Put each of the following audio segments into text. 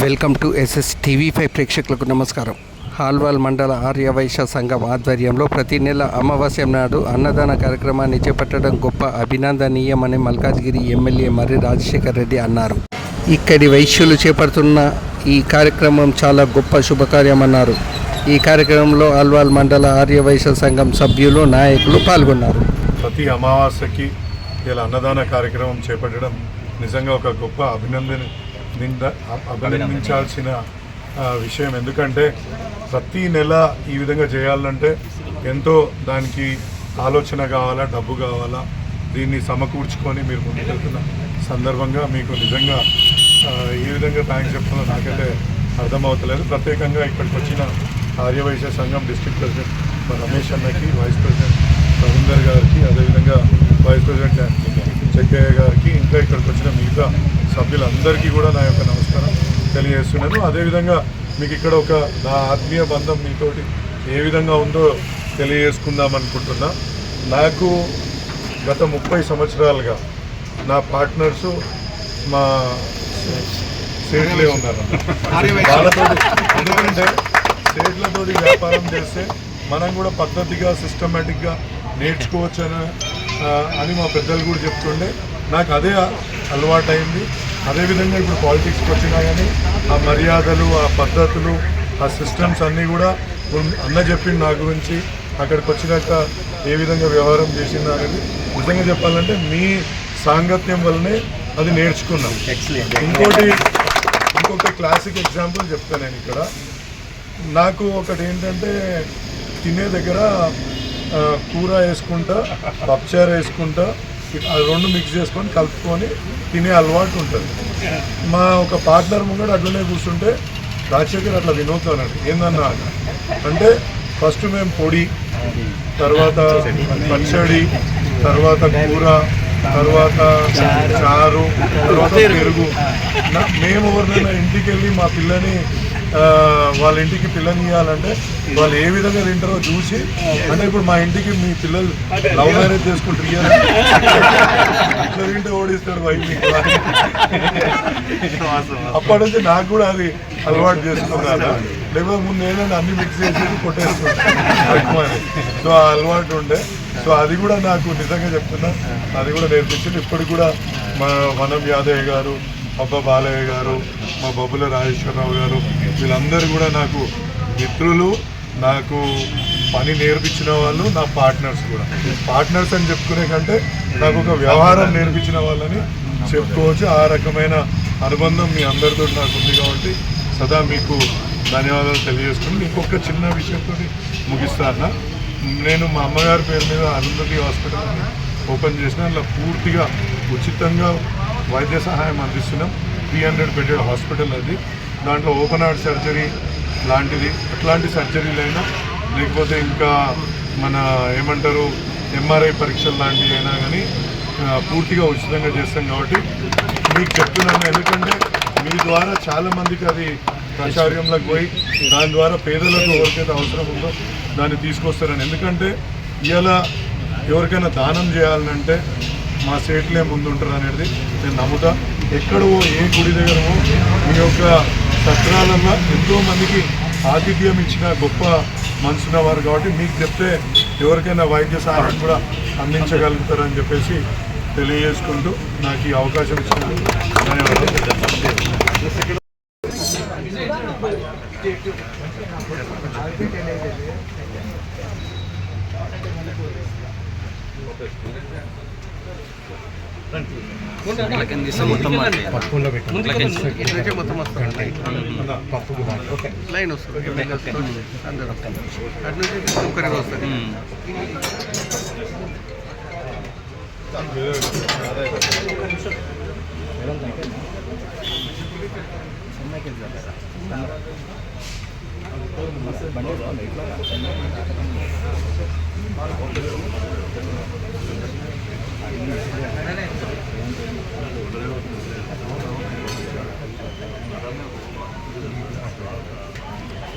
Welcome to SS TV5 ప్రేక్షకులకు నమస్కారం. హాల్వాల్ మండల ఆర్యవైశ్య సంఘం ఆధ్వర్యంలో ప్రతి నెల అమావాస్య నాడు అన్నదాన కార్యక్రమాన్ని చేపట్టడం గొప్ప అభినందనీయమని మల్కాజ్గిరి ఎమ్మెల్యే మర్రి రాజశేఖర్ రెడ్డి అన్నారు. ఇక్కడి వైశ్యులు చేపడుతున్న ఈ కార్యక్రమం చాలా గొప్ప శుభకార్యమన్నారు. ఈ కార్యక్రమంలో హాల్వాల్ మండల ఆర్యవైశ్య సంఘం సభ్యులు నాయకులు పాల్గొన్నారు. ప్రతి అమావాస్యకి ఇలా అన్నదాన కార్యక్రమం చేపట్టడం నిజంగా ఒక గొప్ప అభినందించాల్సిన విషయం. ఎందుకంటే ప్రతి నెల ఈ విధంగా చేయాలంటే ఎంతో దానికి ఆలోచన కావాలా, డబ్బు కావాలా. దీన్ని సమకూర్చుకొని మీరు ముందుకెళ్తున్న సందర్భంగా మీకు నిజంగా ఏ విధంగా థ్యాంక్స్ చెప్తుందో నాకైతే అర్థమవుతలేదు. ప్రత్యేకంగా ఇక్కడికి వచ్చిన ఆర్యవైశ్య సంఘం డిస్ట్రిక్ట్ ప్రెసిడెంట్ రమేష్ అన్నకి, వైస్ ప్రెసిడెంట్ రవీందర్ గారికి, అదేవిధంగా వైస్ ప్రెసిడెంట్ చెక్కయ్య గారికి, ఇంకా ఇక్కడికి వచ్చిన మిగతా సభ్యులందరికీ కూడా నా యొక్క నమస్కారం తెలియజేస్తున్నాను. అదేవిధంగా మీకు ఇక్కడ ఒక నా ఆత్మీయ బంధం మీతోటి ఏ విధంగా ఉందో తెలియజేసుకుందాం అనుకుంటున్నా. నాకు గత 30 సంవత్సరాలుగా నా పార్ట్నర్సు మా సేట్లే ఉన్నారు. వాళ్ళతో ఎందుకంటే సేట్లతో వ్యాపారం చేస్తే మనం కూడా పద్ధతిగా సిస్టమేటిక్గా నేర్చుకోవచ్చు అని మా పెద్దలు కూడా చెప్తుండే. నాకు అదే అలవాటైంది. అదేవిధంగా ఇప్పుడు పాలిటిక్స్కి వచ్చినా కానీ ఆ మర్యాదలు, ఆ పద్ధతులు, ఆ సిస్టమ్స్ అన్నీ కూడా అన్న చెప్పింది నా గురించి. అక్కడికి వచ్చినాక ఏ విధంగా వ్యవహారం చేసిందా అనేది నిజంగా చెప్పాలంటే మీ సాంగత్యం వల్లనే అది నేర్చుకున్నాం. ఇంకొక క్లాసిక్ ఎగ్జాంపుల్ చెప్తాను నేను ఇక్కడ. నాకు ఒకటి ఏంటంటే తినే దగ్గర కూర వేసుకుంటా, పప్పుచారు వేసుకుంటా, అది రెండు మిక్స్ చేసుకొని కలుపుకొని తినే అలవాటు ఉంటుంది. మా ఒక పార్ట్నర్ ముంగడు అట్లనే కూర్చుంటే రాజశేఖర్ అట్లా వినోదన్నాడు. ఏందన్నా అంటే ఫస్ట్ మేము పొడి, తర్వాత పచ్చడి, తర్వాత కూర, తర్వాత చారు, తర్వాత పెరుగు. మేము ఎవరినైనా ఇంటికి వెళ్ళి మా పిల్లని వాళ్ళ ఇంటికి పిల్లని ఇవ్వాలంటే వాళ్ళు ఏ విధంగా తింటారో చూసి, అంటే ఇప్పుడు మా ఇంటికి మీ పిల్లలు లవ్ మ్యారేజ్ చేసుకుంటారు, ఇట్లా తింటే ఓడిస్తాడు బయటికి. అప్పటి నుంచి నాకు కూడా అది అలవాటు చేసుకున్నాను. లేకపోతే ముందు ఏంటంటే అన్ని మిక్స్ చేసి కొట్టేసుకుంటాను. సో ఆ అలవాటు ఉండే. సో అది కూడా నాకు నిజంగా చెప్తున్నా, అది కూడా నేర్పించింది. ఇప్పటికి కూడా మా వనం యాదయ్య గారు, అబ్బా బాలయ్య గారు, మా బొబ్బుల రాజేశ్వరరావు గారు, వీళ్ళందరూ కూడా నాకు మిత్రులు, నాకు పని నేర్పించిన వాళ్ళు, నా పార్ట్నర్స్ కూడా. పార్ట్నర్స్ అని చెప్పుకునే కంటే నాకు ఒక వ్యవహారం నేర్పించిన వాళ్ళని చెప్పుకోవచ్చు. ఆ రకమైన అనుబంధం మీ అందరితో నాకు ఉంది కాబట్టి సదా మీకు ధన్యవాదాలు తెలియజేసుకుని ఇంకొక చిన్న విషయంతో ముగిస్తాను. నేను మా అమ్మగారి పేరు మీద అరుంధతి హాస్పిటల్ అని ఓపెన్ చేసిన. అలా పూర్తిగా ఉచితంగా వైద్య సహాయం అందిస్తున్నాం. 300 బెడెడ్ హాస్పిటల్ అది. దాంట్లో ఓపెన్ హార్ట్ సర్జరీ లాంటిది, అట్లాంటి సర్జరీలైనా లేకపోతే ఇంకా మన ఏమంటారు ఎంఆర్ఐ పరీక్షలు లాంటివి అయినా కానీ పూర్తిగా ఉచితంగా చేస్తాం. కాబట్టి మీకు చెప్తున్నాను, ఎందుకంటే మీ ద్వారా చాలామందికి అది ప్రాచుర్యంలోకి పోయి దాని ద్వారా పేదలకు ఎవరికైతే అవసరం ఉందో దాన్ని తీసుకొస్తారని. ఎందుకంటే ఇలా ఎవరికైనా దానం చేయాలంటే మా సేట్లే ముందుంటారు అనేది నేను నమ్ముతా. ఎక్కడో ఏ గుడి దగ్గరో మీ యొక్క సత్రాలలో ఎంతోమందికి ఆతిథ్యం ఇచ్చిన గొప్ప మనసున్నవారు కాబట్టి మీకు చెప్తే ఎవరికైనా వైద్య సహాయం కూడా అందించగలుగుతారని చెప్పేసి తెలియజేసుకుంటూ నాకు ఈ అవకాశం ఇచ్చినందుకు ధన్యవాదాలు. లైన్ వస్తుంది, అటు నుంచి ఒక్కరికి వస్తుంది.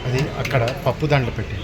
అది అక్కడ పప్పు దాంట్లో పెట్టి